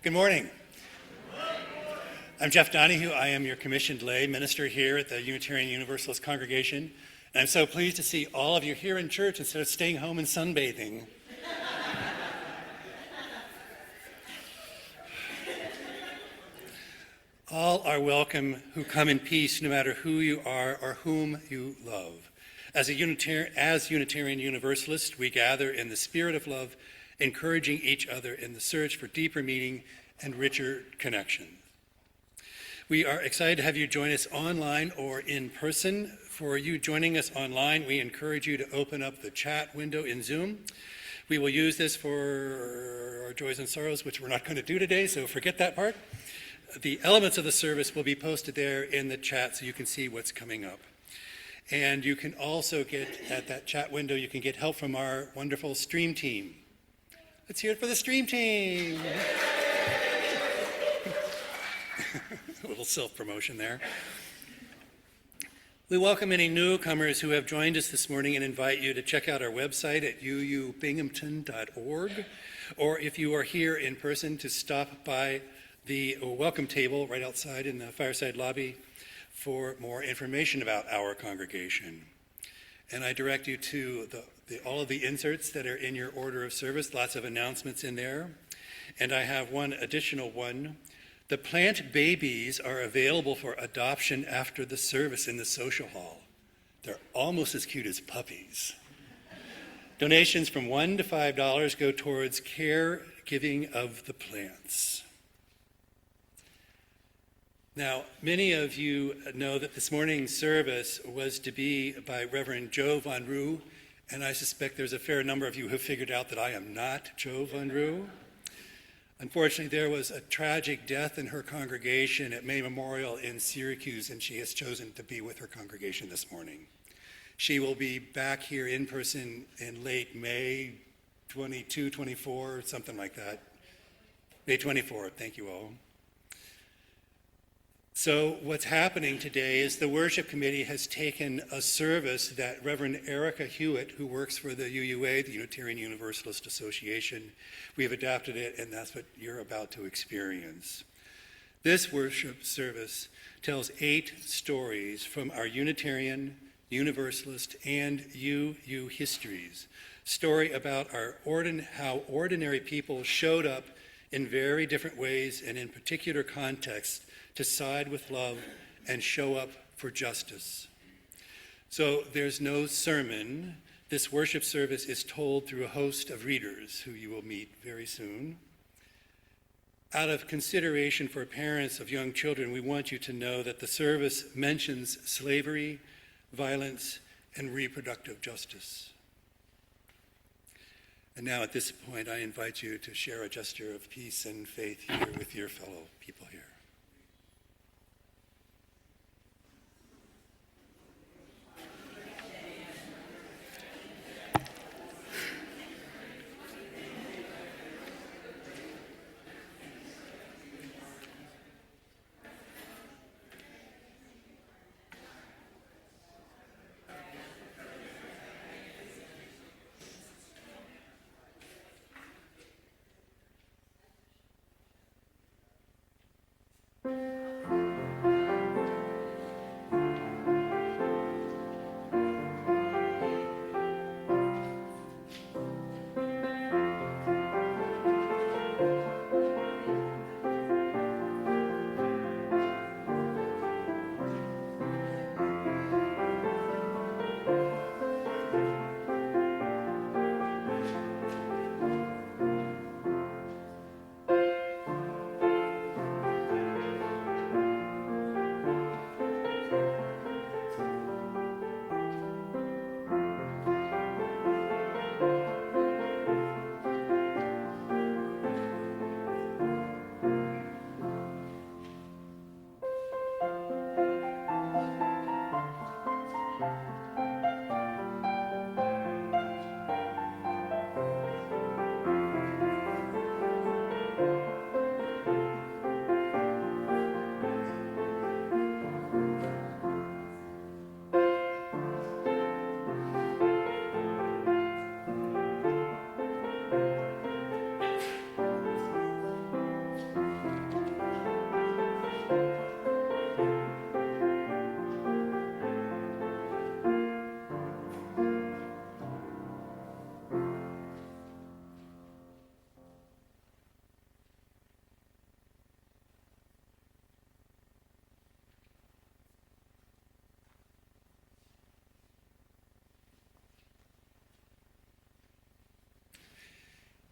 Good morning. I'm Jeff Donahue. I am your commissioned lay minister here at the Unitarian Universalist Congregation. And I'm so pleased to see all of you here in church instead of staying home and sunbathing. All are welcome who come in peace, no matter who you are or whom you love. As Unitarian Universalists, we gather in the spirit of love, encouraging each other in the search for deeper meaning and richer connection. We are excited to have you join us online or in person. For you joining us online, we encourage you to open up the chat window in Zoom. We will use this for our joys and sorrows, which we're not going to do today, so forget that part. The elements of the service will be posted there in the chat so you can see what's coming up. And you can also get, at that chat window, you can get help from our wonderful stream team. Let's hear it for the stream team. A little self-promotion there. We welcome any newcomers who have joined us this morning and invite you to check out our website at uubinghamton.org, or if you are here in person, to stop by the welcome table right outside in the fireside lobby for more information about our congregation. And I direct you to all of the inserts that are in your order of service, lots of announcements in there. And I have one additional one. The plant babies are available for adoption after the service in the social hall. They're almost as cute as puppies. Donations from $1 to $5 go towards caregiving of the plants. Now, many of you know that this morning's service was to be by Reverend Joe Von Roo, and I suspect there's a fair number of you who have figured out that I am not Joe Von Roo. Unfortunately, there was a tragic death in her congregation at May Memorial in Syracuse, and she has chosen to be with her congregation this morning. She will be back here in person in late May 22, 24, something like that. May 24th, thank you all. So what's happening today is the worship committee has taken a service that Reverend Erica Hewitt, who works for the UUA, the Unitarian Universalist Association, we have adapted it, and that's what you're about to experience. This worship service tells 8 stories from our Unitarian, Universalist, and UU histories. Story about how ordinary people showed up in very different ways and in particular contexts to side with love and show up for justice. So there's no sermon. This worship service is told through a host of readers who you will meet very soon. Out of consideration for parents of young children, we want you to know that the service mentions slavery, violence, and reproductive justice. And now at this point, I invite you to share a gesture of peace and faith here with your fellow people here.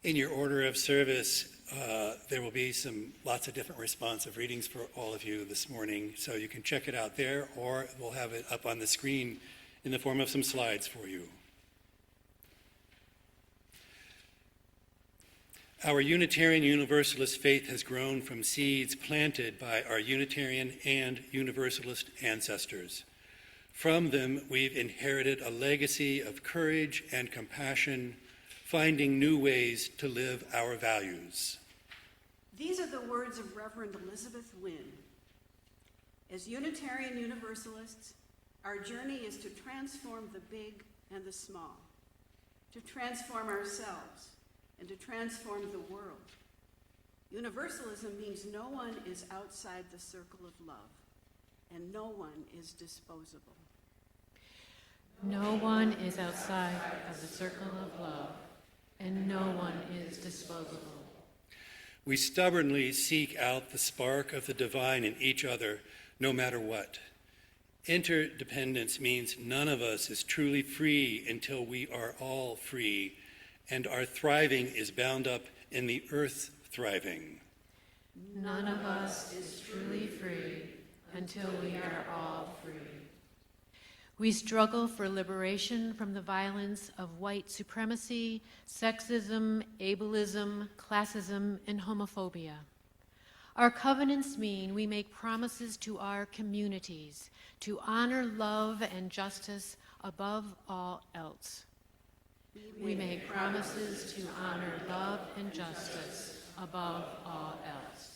In your order of service, there will be lots of different responsive readings for all of you this morning, so you can check it out there, or we'll have it up on the screen in the form of some slides for you. Our Unitarian Universalist faith has grown from seeds planted by our Unitarian and Universalist ancestors. From them, we've inherited a legacy of courage and compassion, finding new ways to live our values. These are the words of Reverend Elizabeth Wynne. As Unitarian Universalists, our journey is to transform the big and the small, to transform ourselves, and to transform the world. Universalism means no one is outside the circle of love, and no one is disposable. No one is outside of the circle of love, and no one is disposable. We stubbornly seek out the spark of the divine in each other, no matter what. Interdependence means none of us is truly free until we are all free, and our thriving is bound up in the earth's thriving. None of us is truly free until we are all free. We struggle for liberation from the violence of white supremacy, sexism, ableism, classism, and homophobia. Our covenants mean we make promises to our communities to honor love and justice above all else. We make promises to honor love and justice above all else.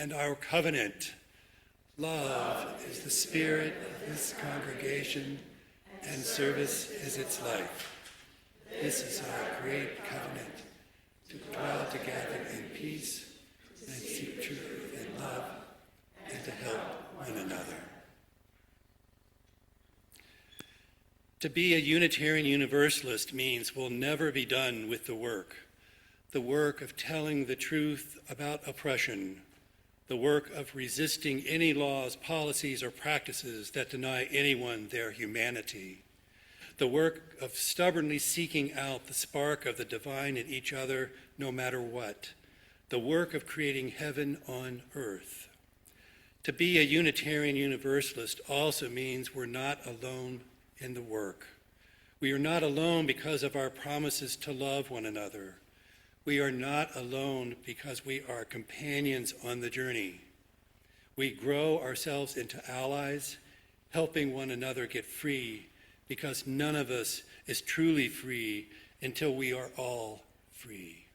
And our covenant. Love is the spirit of this congregation, and service is its life. This is our great covenant, to dwell together in peace and seek truth and love, and to help one another. To be a Unitarian Universalist means we'll never be done with the work of telling the truth about oppression, the work of resisting any laws, policies, or practices that deny anyone their humanity, the work of stubbornly seeking out the spark of the divine in each other no matter what, the work of creating heaven on earth. To be a Unitarian Universalist also means we're not alone in the work. We are not alone because of our promises to love one another. We are not alone because we are companions on the journey. We grow ourselves into allies, helping one another get free, because none of us is truly free until we are all free.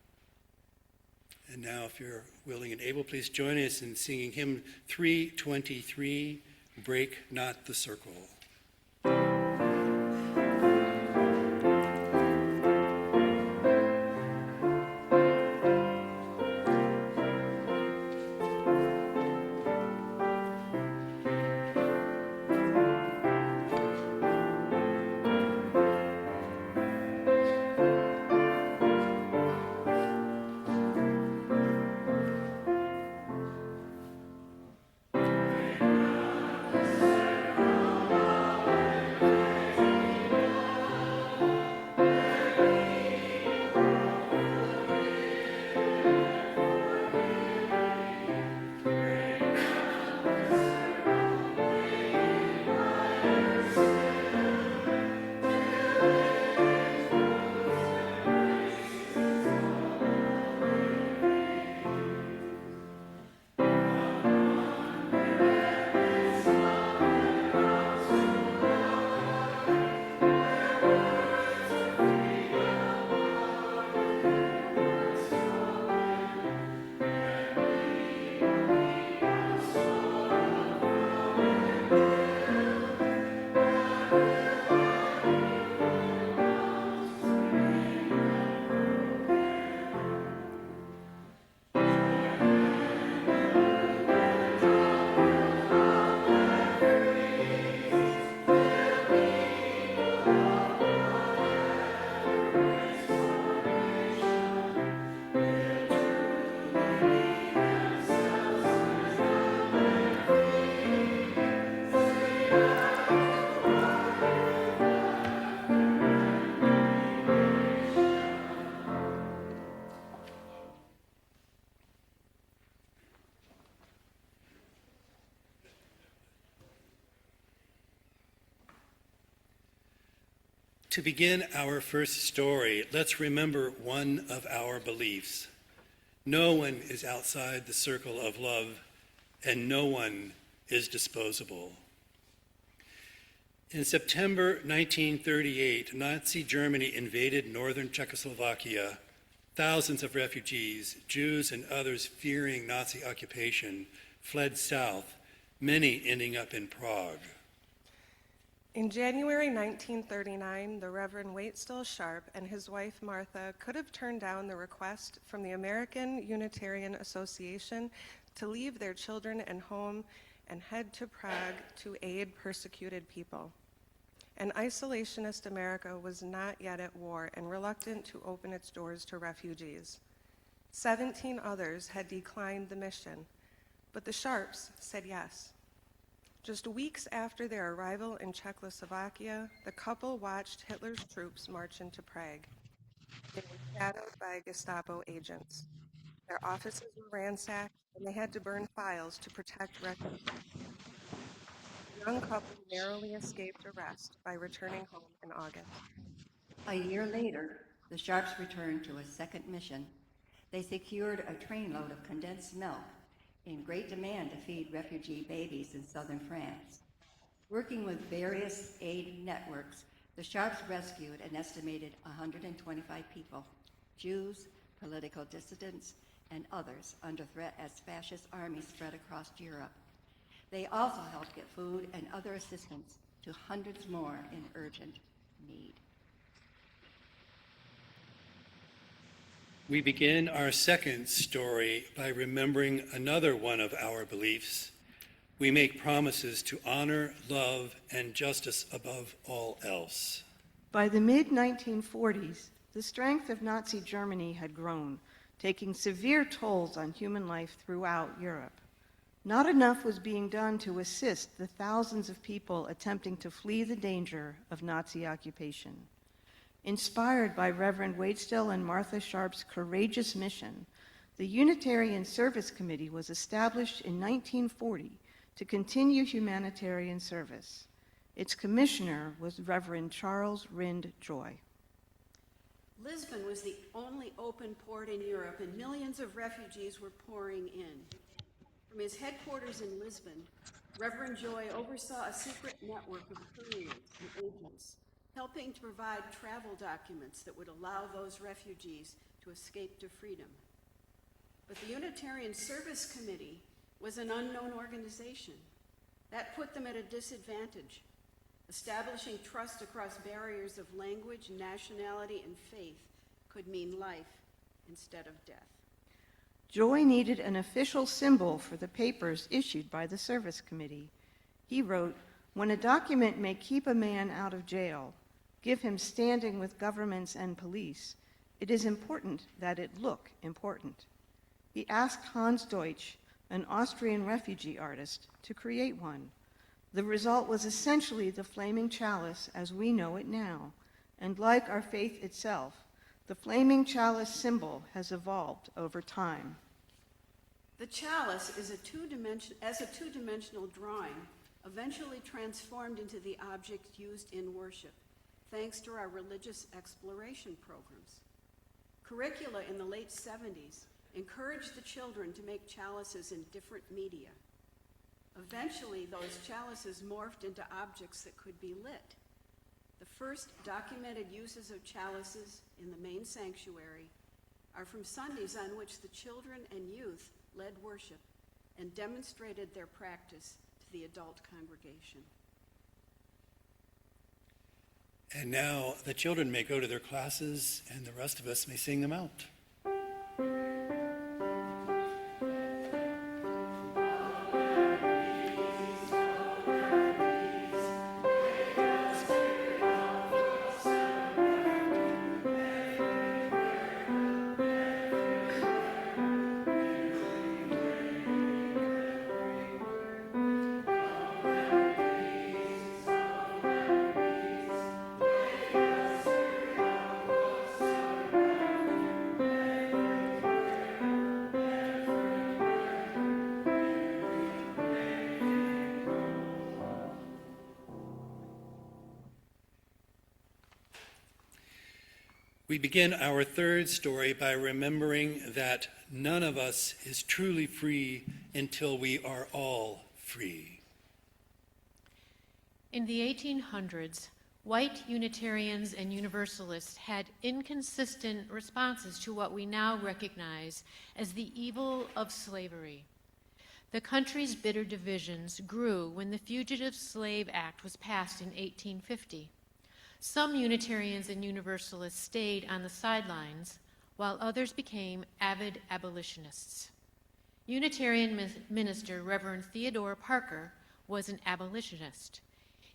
And now, if you're willing and able, please join us in singing hymn 323, Break Not the Circle. To begin our first story, let's remember one of our beliefs. No one is outside the circle of love, and no one is disposable. In September 1938, Nazi Germany invaded northern Czechoslovakia. Thousands of refugees, Jews and others fearing Nazi occupation, fled south, many ending up in Prague. In January 1939, the Reverend Waitstill Sharp and his wife Martha could have turned down the request from the American Unitarian Association to leave their children and home and head to Prague to aid persecuted people. An isolationist America was not yet at war and reluctant to open its doors to refugees. 17 others had declined the mission, but the Sharps said yes. Just weeks after their arrival in Czechoslovakia, the couple watched Hitler's troops march into Prague. They were shadowed by Gestapo agents. Their offices were ransacked, and they had to burn files to protect refugees. The young couple narrowly escaped arrest by returning home in August. A year later, the Sharps returned to a second mission. They secured a trainload of condensed milk in great demand to feed refugee babies in southern France. Working with various aid networks, the Sharps rescued an estimated 125 people, Jews, political dissidents, and others under threat as fascist armies spread across Europe. They also helped get food and other assistance to hundreds more in urgent need. We begin our second story by remembering another one of our beliefs. We make promises to honor, love, and justice above all else. By the mid-1940s, the strength of Nazi Germany had grown, taking severe tolls on human life throughout Europe. Not enough was being done to assist the thousands of people attempting to flee the danger of Nazi occupation. Inspired by Reverend Waitstill and Martha Sharp's courageous mission, the Unitarian Service Committee was established in 1940 to continue humanitarian service. Its commissioner was Reverend Charles Rind Joy. Lisbon was the only open port in Europe, and millions of refugees were pouring in. From his headquarters in Lisbon, Reverend Joy oversaw a secret network of couriers and agents, helping to provide travel documents that would allow those refugees to escape to freedom. But the Unitarian Service Committee was an unknown organization. That put them at a disadvantage. Establishing trust across barriers of language, nationality, and faith could mean life instead of death. Joy needed an official symbol for the papers issued by the Service Committee. He wrote, "When a document may keep a man out of jail, give him standing with governments and police, it is important that it look important." He asked Hans Deutsch, an Austrian refugee artist, to create one. The result was essentially the flaming chalice as we know it now, and like our faith itself, the flaming chalice symbol has evolved over time. The chalice is a two-dimensional drawing, eventually transformed into the object used in worship, thanks to our religious exploration programs. Curricula in the late 70s encouraged the children to make chalices in different media. Eventually, those chalices morphed into objects that could be lit. The first documented uses of chalices in the main sanctuary are from Sundays on which the children and youth led worship and demonstrated their practice to the adult congregation. And now the children may go to their classes and the rest of us may sing them out. We begin our third story by remembering that none of us is truly free until we are all free. In the 1800s, white Unitarians and Universalists had inconsistent responses to what we now recognize as the evil of slavery. The country's bitter divisions grew when the Fugitive Slave Act was passed in 1850. Some Unitarians and Universalists stayed on the sidelines, while others became avid abolitionists. Unitarian minister Reverend Theodore Parker was an abolitionist.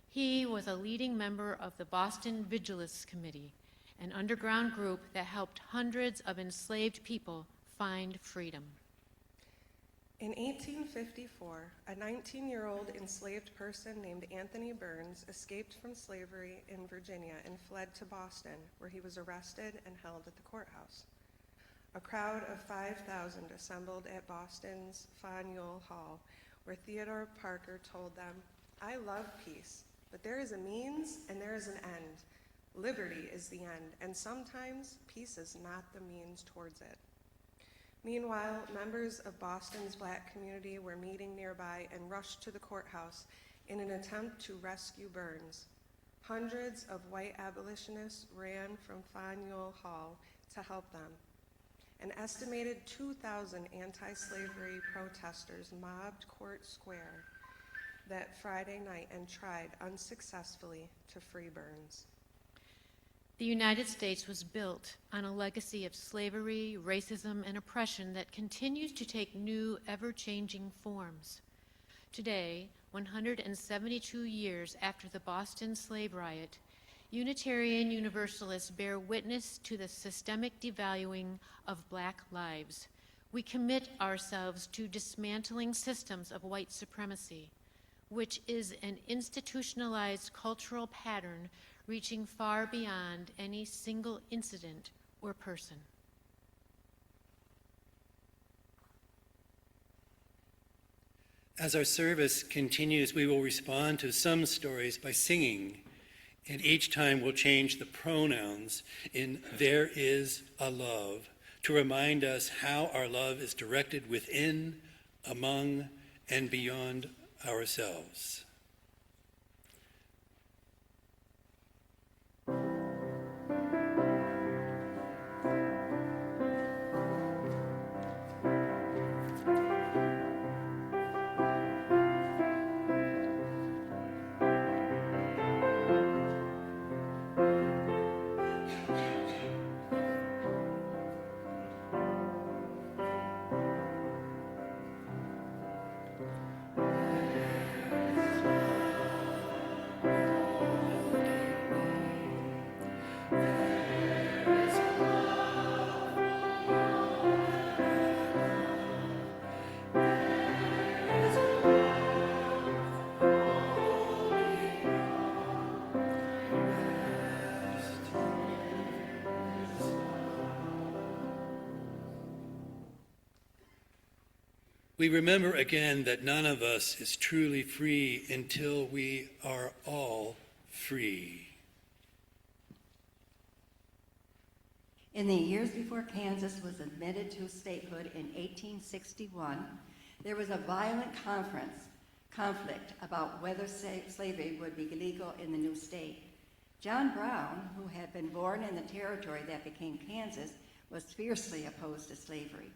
He was a leading member of the Boston Vigilists Committee, an underground group that helped hundreds of enslaved people find freedom. In 1854, a 19-year-old enslaved person named Anthony Burns escaped from slavery in Virginia and fled to Boston, where he was arrested and held at the courthouse. A crowd of 5,000 assembled at Boston's Faneuil Hall, where Theodore Parker told them, "I love peace, but there is a means and there is an end. Liberty is the end, and sometimes peace is not the means towards it." Meanwhile, members of Boston's black community were meeting nearby and rushed to the courthouse in an attempt to rescue Burns. Hundreds of white abolitionists ran from Faneuil Hall to help them. An estimated 2,000 anti-slavery protesters mobbed Court Square that Friday night and tried unsuccessfully to free Burns. The United States was built on a legacy of slavery, racism, and oppression that continues to take new, ever-changing forms. Today, 172 years after the Boston slave riot, Unitarian Universalists bear witness to the systemic devaluing of black lives. We commit ourselves to dismantling systems of white supremacy, which is an institutionalized cultural pattern reaching far beyond any single incident or person. As our service continues, we will respond to some stories by singing, and each time we'll change the pronouns in "there is a love" to remind us how our love is directed within, among, and beyond ourselves. We remember again that none of us is truly free until we are all free. In the years before Kansas was admitted to statehood in 1861, there was a violent conflict about whether slavery would be legal in the new state. John Brown, who had been born in the territory that became Kansas, was fiercely opposed to slavery.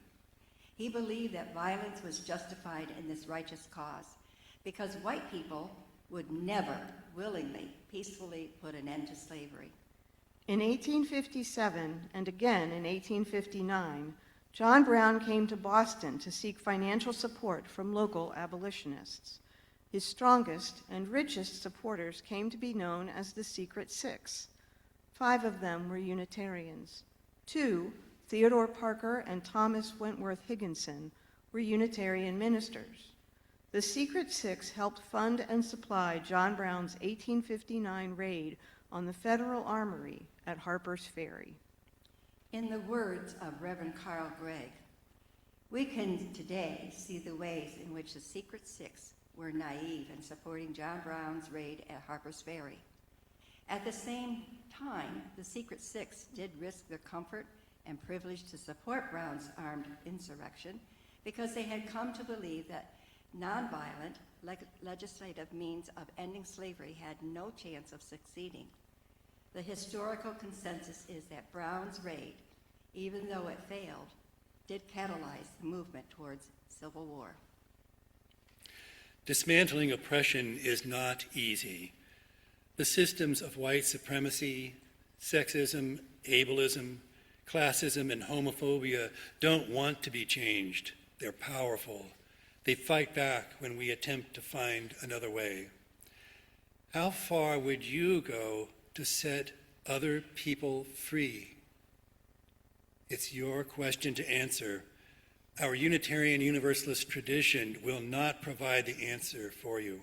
He believed that violence was justified in this righteous cause because white people would never willingly, peacefully put an end to slavery. In 1857 and again in 1859, John Brown came to Boston to seek financial support from local abolitionists. His strongest and richest supporters came to be known as the Secret Six. 5 of them were Unitarians. 2, Theodore Parker and Thomas Wentworth Higginson, were Unitarian ministers. The Secret Six helped fund and supply John Brown's 1859 raid on the Federal Armory at Harper's Ferry. In the words of Reverend Carl Gregg, we can today see the ways in which the Secret Six were naive in supporting John Brown's raid at Harper's Ferry. At the same time, the Secret Six did risk their comfort and privilege to support Brown's armed insurrection because they had come to believe that nonviolent legislative means of ending slavery had no chance of succeeding. The historical consensus is that Brown's raid, even though it failed, did catalyze the movement towards civil war. Dismantling oppression is not easy. The systems of white supremacy, sexism, ableism, classism, and homophobia don't want to be changed. They're powerful. They fight back when we attempt to find another way. How far would you go to set other people free? It's your question to answer. Our Unitarian Universalist tradition will not provide the answer for you.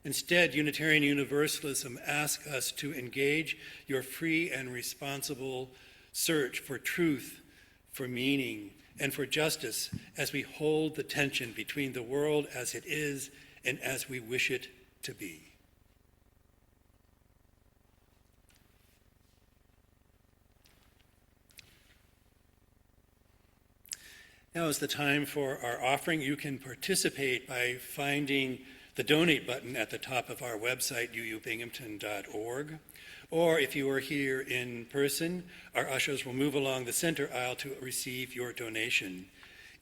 Instead, Unitarian Universalism asks us to engage your free and responsible search for truth, for meaning, and for justice as we hold the tension between the world as it is and as we wish it to be. Now is the time for our offering. You can participate by finding the donate button at the top of our website, uubinghamton.org. Or if you are here in person, our ushers will move along the center aisle to receive your donation.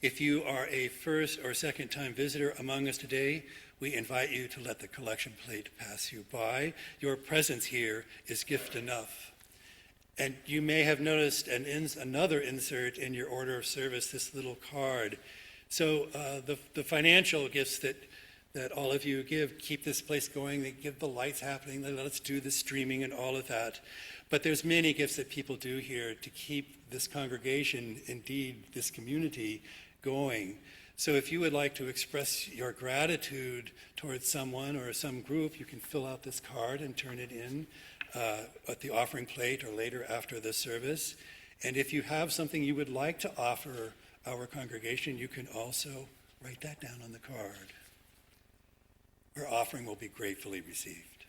If you are a first or second time visitor among us today, we invite you to let the collection plate pass you by. Your presence here is gift enough. And you may have noticed another insert in your order of service, this little card. So the financial gifts that all of you give keep this place going. They give the lights happening. They let us do the streaming and all of that. But there's many gifts that people do here to keep this congregation, indeed this community, going. So if you would like to express your gratitude towards someone or some group, you can fill out this card and turn it in at the offering plate or later after the service. And if you have something you would like to offer our congregation, you can also write that down on the card. Our offering will be gratefully received.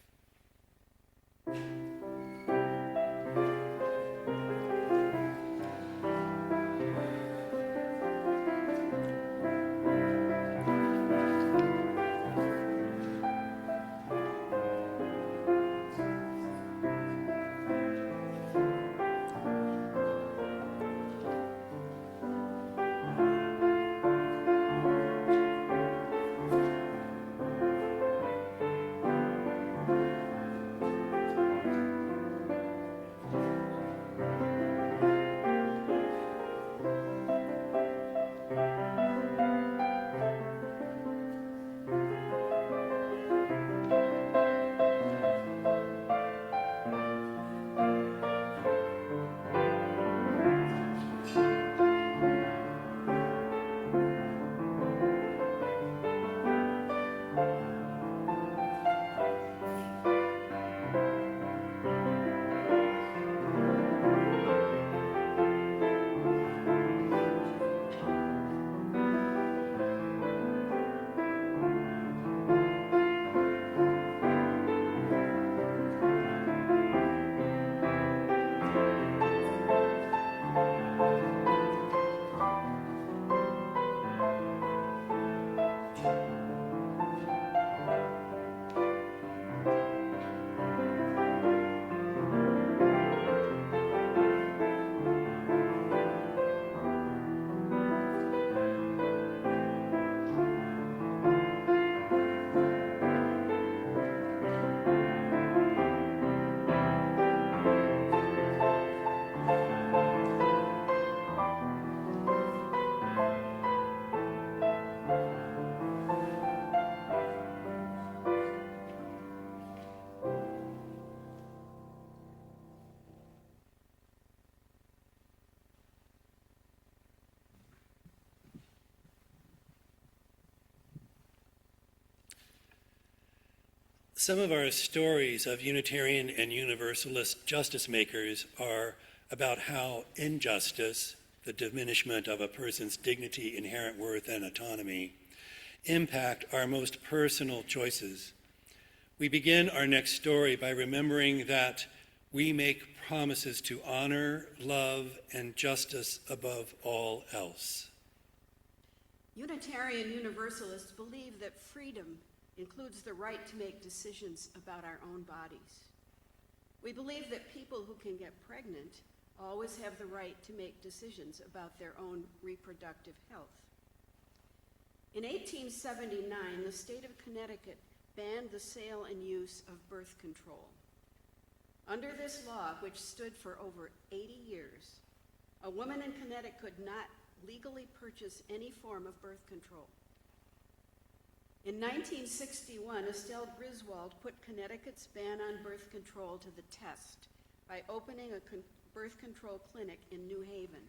Some of our stories of Unitarian and Universalist justice makers are about how injustice, the diminishment of a person's dignity, inherent worth, and autonomy, impact our most personal choices. We begin our next story by remembering that we make promises to honor, love, and justice above all else. Unitarian Universalists believe that freedom includes the right to make decisions about our own bodies. We believe that people who can get pregnant always have the right to make decisions about their own reproductive health. In 1879, the state of Connecticut banned the sale and use of birth control. Under this law, which stood for over 80 years, a woman in Connecticut could not legally purchase any form of birth control. In 1961, Estelle Griswold put Connecticut's ban on birth control to the test by opening a birth control clinic in New Haven.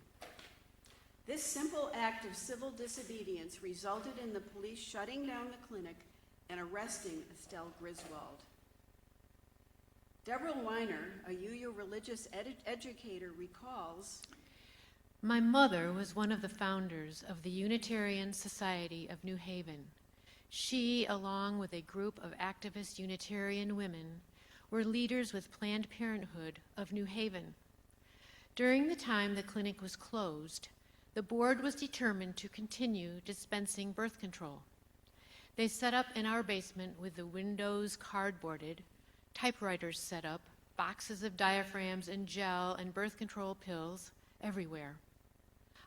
This simple act of civil disobedience resulted in the police shutting down the clinic and arresting Estelle Griswold. Deborah Weiner, a UU religious educator, recalls, My mother was one of the founders of the Unitarian Society of New Haven. She, along with a group of activist Unitarian women, were leaders with Planned Parenthood of New Haven. During the time the clinic was closed, the board was determined to continue dispensing birth control. They set up in our basement with the windows cardboarded, typewriters set up, boxes of diaphragms and gel and birth control pills everywhere.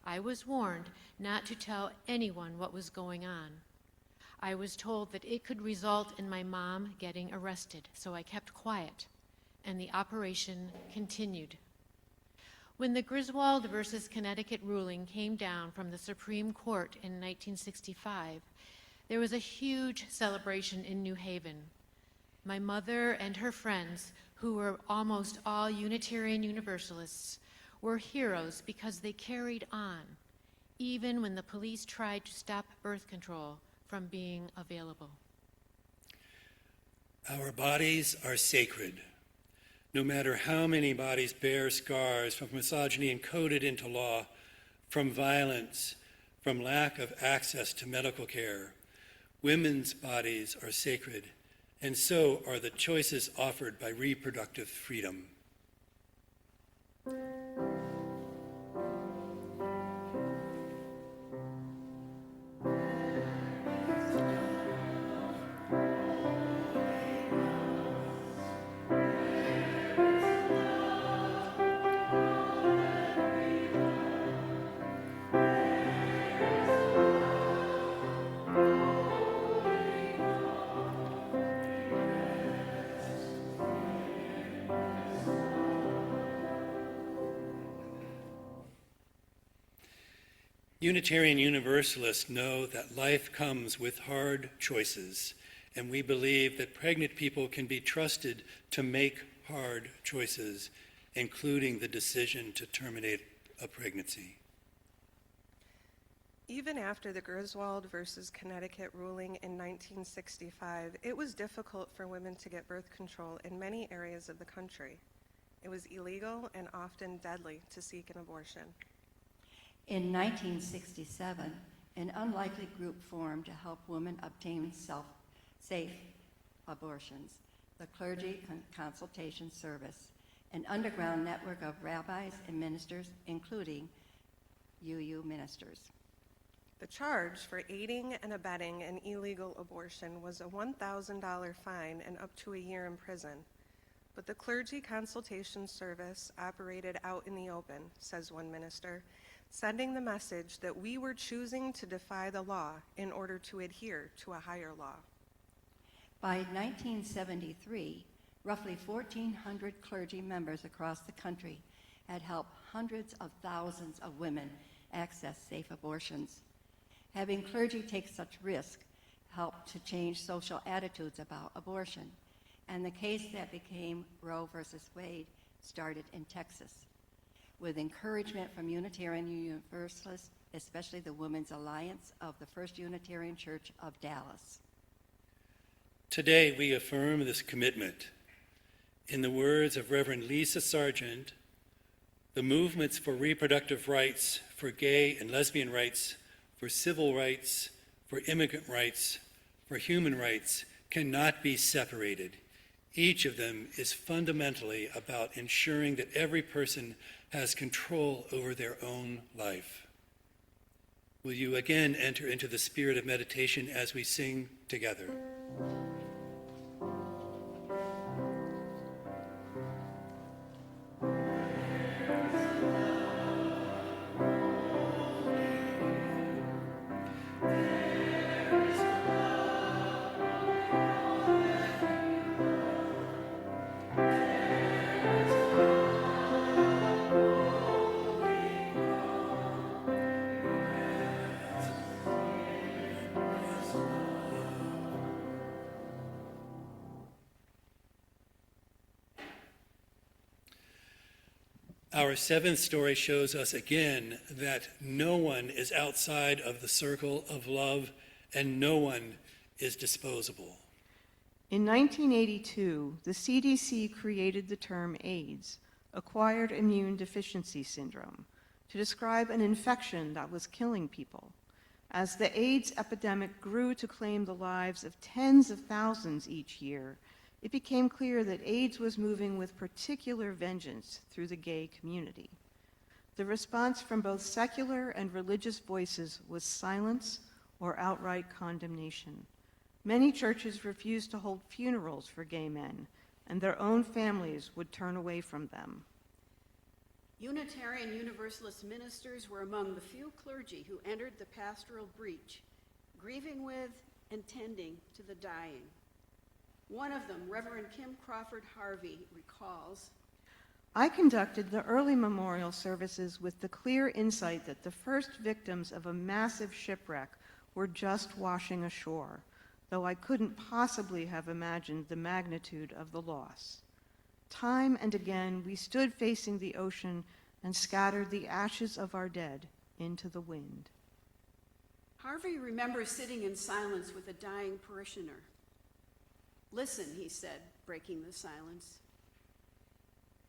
I was warned not to tell anyone what was going on. I was told that it could result in my mom getting arrested, so I kept quiet, and the operation continued. When the Griswold versus Connecticut ruling came down from the Supreme Court in 1965, there was a huge celebration in New Haven. My mother and her friends, who were almost all Unitarian Universalists, were heroes because they carried on, even when the police tried to stop birth control from being available. Our bodies are sacred. No matter how many bodies bear scars from misogyny encoded into law, from violence, from lack of access to medical care, women's bodies are sacred, and so are the choices offered by reproductive freedom. Unitarian Universalists know that life comes with hard choices, and we believe that pregnant people can be trusted to make hard choices, including the decision to terminate a pregnancy. Even after the Griswold versus Connecticut ruling in 1965, it was difficult for women to get birth control in many areas of the country. It was illegal and often deadly to seek an abortion. In 1967, an unlikely group formed to help women obtain safe abortions, the Clergy Consultation Service, an underground network of rabbis and ministers, including UU ministers. The charge for aiding and abetting an illegal abortion was a $1,000 fine and up to a year in prison. But the Clergy Consultation Service operated out in the open, says one minister, sending the message that we were choosing to defy the law in order to adhere to a higher law. By 1973, roughly 1,400 clergy members across the country had helped hundreds of thousands of women access safe abortions. Having clergy take such risk helped to change social attitudes about abortion, and the case that became Roe versus Wade started in Texas. With encouragement from Unitarian Universalists, especially the Women's Alliance of the First Unitarian Church of Dallas. Today, we affirm this commitment. In the words of Reverend Lisa Sargent, the movements for reproductive rights, for gay and lesbian rights, for civil rights, for immigrant rights, for human rights cannot be separated. Each of them is fundamentally about ensuring that every person has control over their own life. Will you again enter into the spirit of meditation as we sing together? Our seventh story shows us again that no one is outside of the circle of love and no one is disposable. In 1982, the CDC created the term AIDS, acquired immune deficiency syndrome, to describe an infection that was killing people. As the AIDS epidemic grew to claim the lives of tens of thousands each year, it became clear that AIDS was moving with particular vengeance through the gay community. The response from both secular and religious voices was silence or outright condemnation. Many churches refused to hold funerals for gay men, and their own families would turn away from them. Unitarian Universalist ministers were among the few clergy who entered the pastoral breach, grieving with and tending to the dying. One of them, Reverend Kim Crawford Harvey, recalls, I conducted the early memorial services with the clear insight that the first victims of a massive shipwreck were just washing ashore, though I couldn't possibly have imagined the magnitude of the loss. Time and again, we stood facing the ocean and scattered the ashes of our dead into the wind. Harvey remembers sitting in silence with a dying parishioner. Listen, he said, breaking the silence.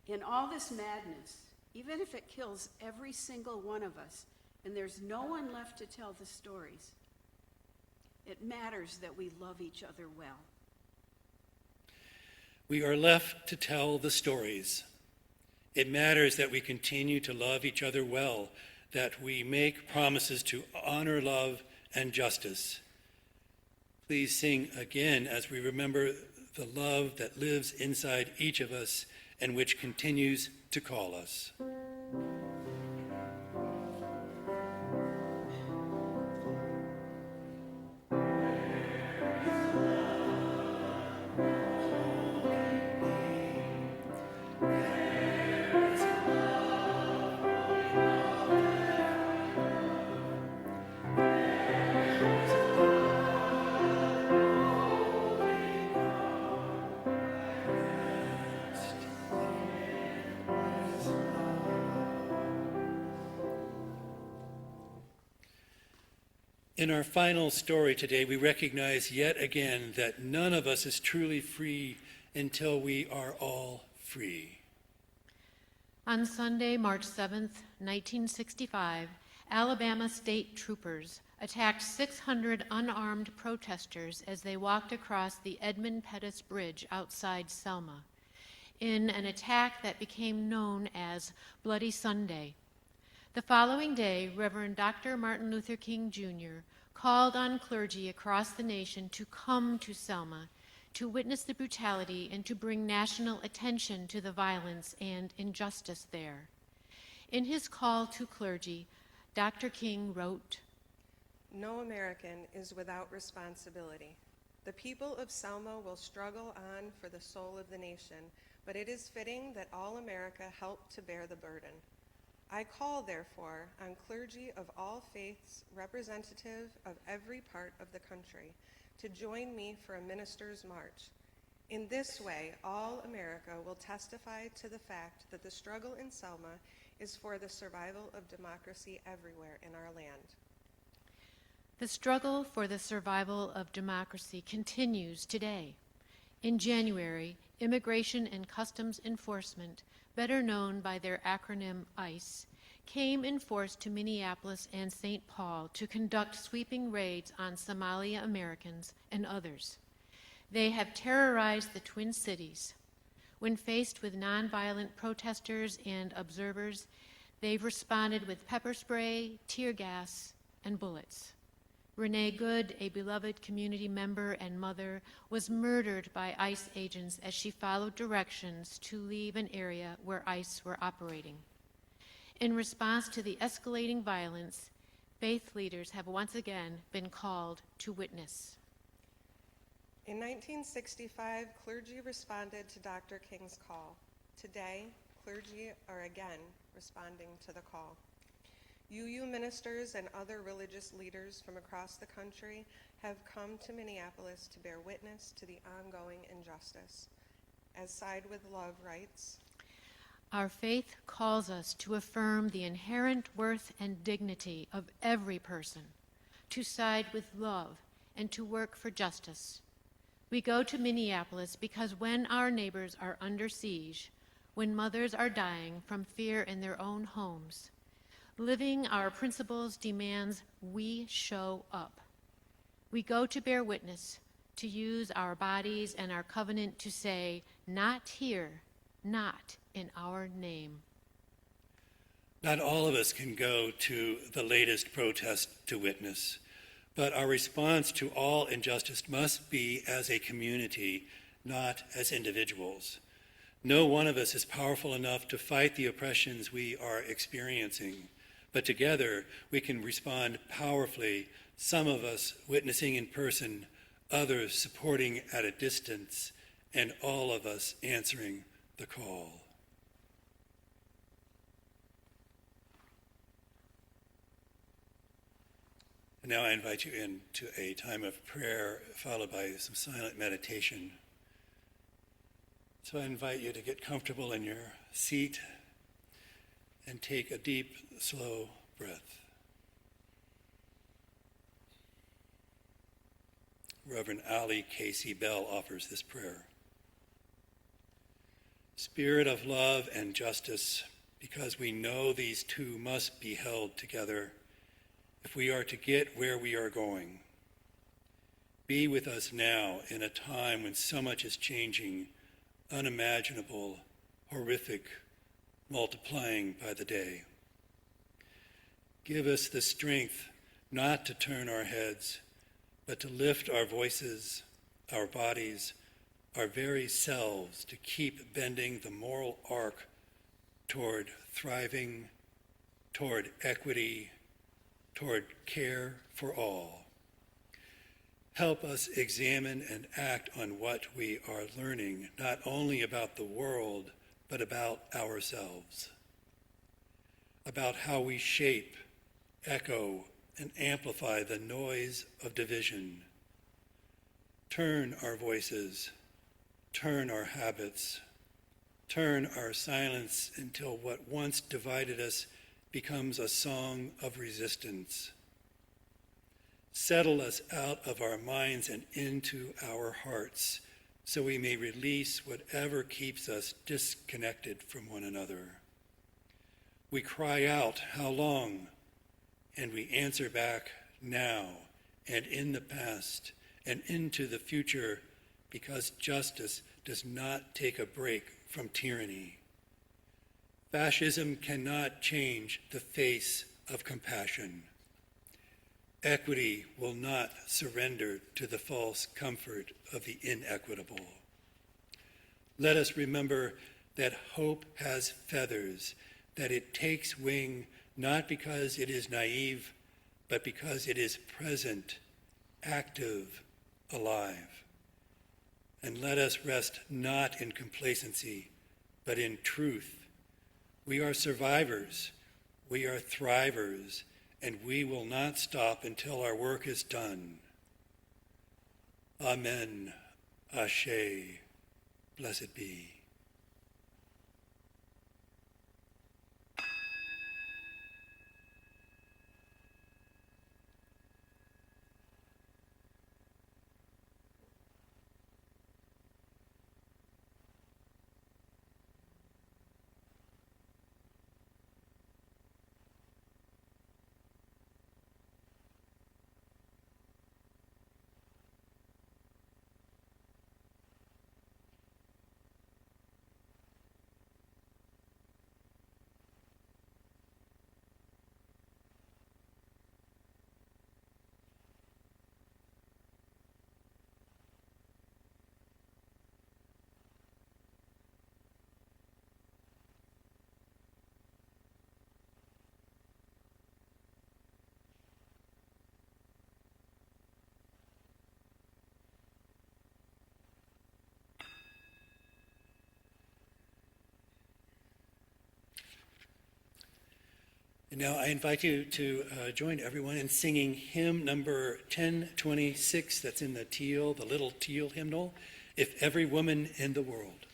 In all this madness, even if it kills every single one of us, and there's no one left to tell the stories, it matters that we love each other well. We are left to tell the stories. It matters that we continue to love each other well, that we make promises to honor love and justice. Please sing again as we remember the love that lives inside each of us and which continues to call us. In our final story today, we recognize yet again that none of us is truly free until we are all free. On Sunday, March 7th, 1965, Alabama state troopers attacked 600 unarmed protesters as they walked across the Edmund Pettus Bridge outside Selma, in an attack that became known as Bloody Sunday. The following day, Reverend Dr. Martin Luther King Jr. called on clergy across the nation to come to Selma to witness the brutality and to bring national attention to the violence and injustice there. In his call to clergy, Dr. King wrote, No American is without responsibility. The people of Selma will struggle on for the soul of the nation, but it is fitting that all America help to bear the burden. I call, therefore, on clergy of all faiths, representative of every part of the country, to join me for a minister's march. In this way, all America will testify to the fact that the struggle in Selma is for the survival of democracy everywhere in our land. The struggle for the survival of democracy continues today. In January, Immigration and Customs Enforcement, better known by their acronym ICE, came in force to Minneapolis and St. Paul to conduct sweeping raids on Somali Americans and others. They have terrorized the Twin Cities. When faced with nonviolent protesters and observers, they've responded with pepper spray, tear gas, and bullets. Renee Good, a beloved community member and mother, was murdered by ICE agents as she followed directions to leave an area where ICE were operating. In response to the escalating violence, faith leaders have once again been called to witness. In 1965, clergy responded to Dr. King's call. Today, clergy are again responding to the call. UU ministers and other religious leaders from across the country have come to Minneapolis to bear witness to the ongoing injustice. As Side with Love writes, Our faith calls us to affirm the inherent worth and dignity of every person, to side with love, and to work for justice. We go to Minneapolis because when our neighbors are under siege, when mothers are dying from fear in their own homes, living our principles demands we show up. We go to bear witness, to use our bodies and our covenant to say, not here, not in our name. Not all of us can go to the latest protest to witness, but our response to all injustice must be as a community, not as individuals. No one of us is powerful enough to fight the oppressions we are experiencing, but together we can respond powerfully, some of us witnessing in person, others supporting at a distance, and all of us answering the call. And now I invite you into a time of prayer followed by some silent meditation. So I invite you to get comfortable in your seat and take a deep, slow breath. Reverend Ali Casey Bell offers this prayer. Spirit of love and justice, because we know these two must be held together if we are to get where we are going. Be with us now in a time when so much is changing, unimaginable, horrific, multiplying by the day. Give us the strength not to turn our heads, but to lift our voices, our bodies, our very selves, to keep bending the moral arc toward thriving, toward equity, toward care for all. Help us examine and act on what we are learning, not only about the world, but about ourselves, about how we shape, echo, and amplify the noise of division. Turn our voices, turn our habits, turn our silence until what once divided us becomes a song of resistance. Settle us out of our minds and into our hearts, so we may release whatever keeps us disconnected from one another. We cry out, how long? And we answer back, now, and in the past, and into the future, because justice does not take a break from tyranny. Fascism cannot change the face of compassion. Equity will not surrender to the false comfort of the inequitable. Let us remember that hope has feathers, that it takes wing not because it is naive, but because it is present, active, alive. And let us rest not in complacency, but in truth. We are survivors, we are thrivers, and we will not stop until our work is done. Amen. Ashe. Blessed be. And now I invite you to join everyone in singing hymn number 1026, that's in the little teal hymnal, If Every Woman in the World.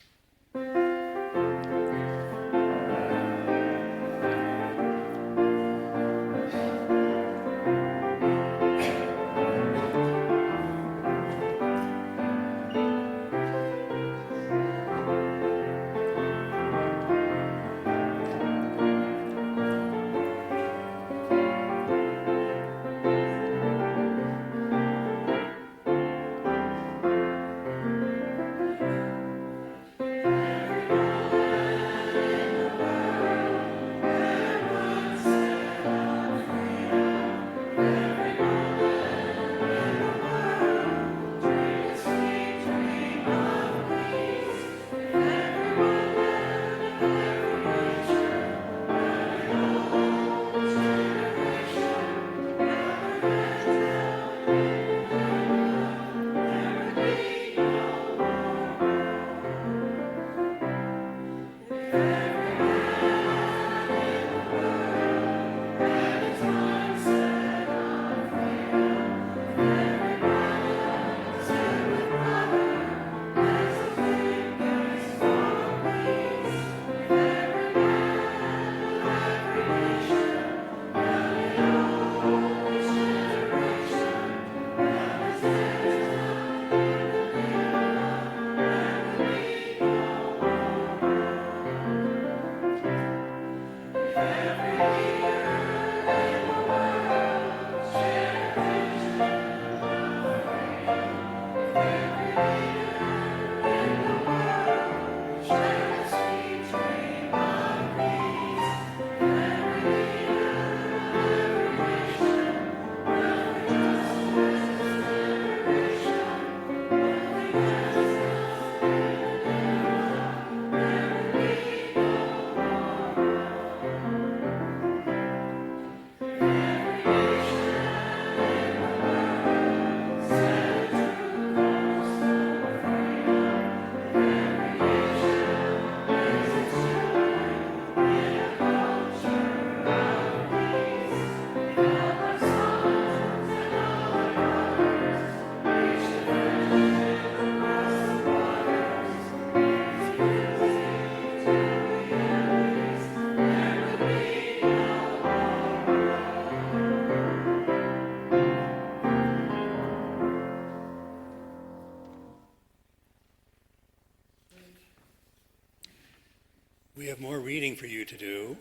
We have more reading for you to do.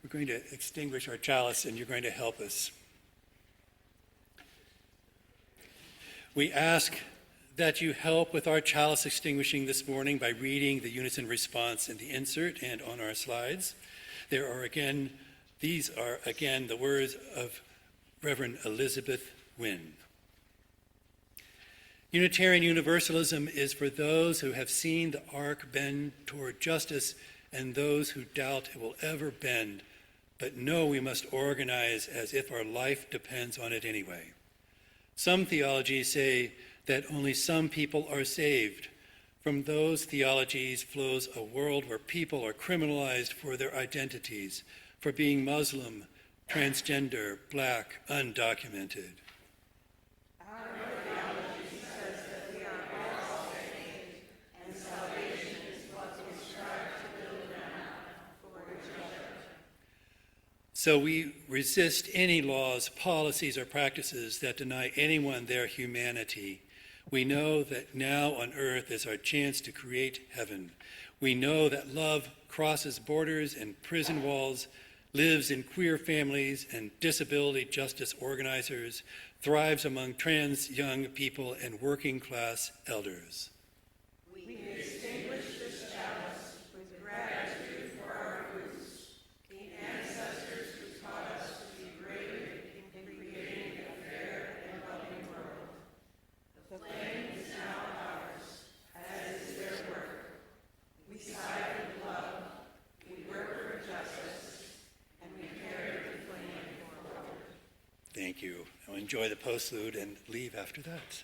We're going to extinguish our chalice, and you're going to help us. We ask that you help with our chalice extinguishing this morning by reading the unison response in the insert and on our slides. These are again the words of Reverend Elizabeth Wynne. Unitarian Universalism is for those who have seen the arc bend toward justice and those who doubt it will ever bend, but know we must organize as if our life depends on it anyway. Some theologies say that only some people are saved. From those theologies flows a world where people are criminalized for their identities, for being Muslim, transgender, black, undocumented. So we resist any laws, policies, or practices that deny anyone their humanity. We know that now on earth is our chance to create heaven. We know that love crosses borders and prison walls, lives in queer families and disability justice organizers, thrives among trans young people and working class elders. We extinguish this chalice with gratitude for our roots, the ancestors who taught us to be brave in creating a fair and loving world. The flame is now ours, as is their work. We side with love, we work for justice, and we carry the flame forward. Thank you. Now enjoy the postlude and leave after that.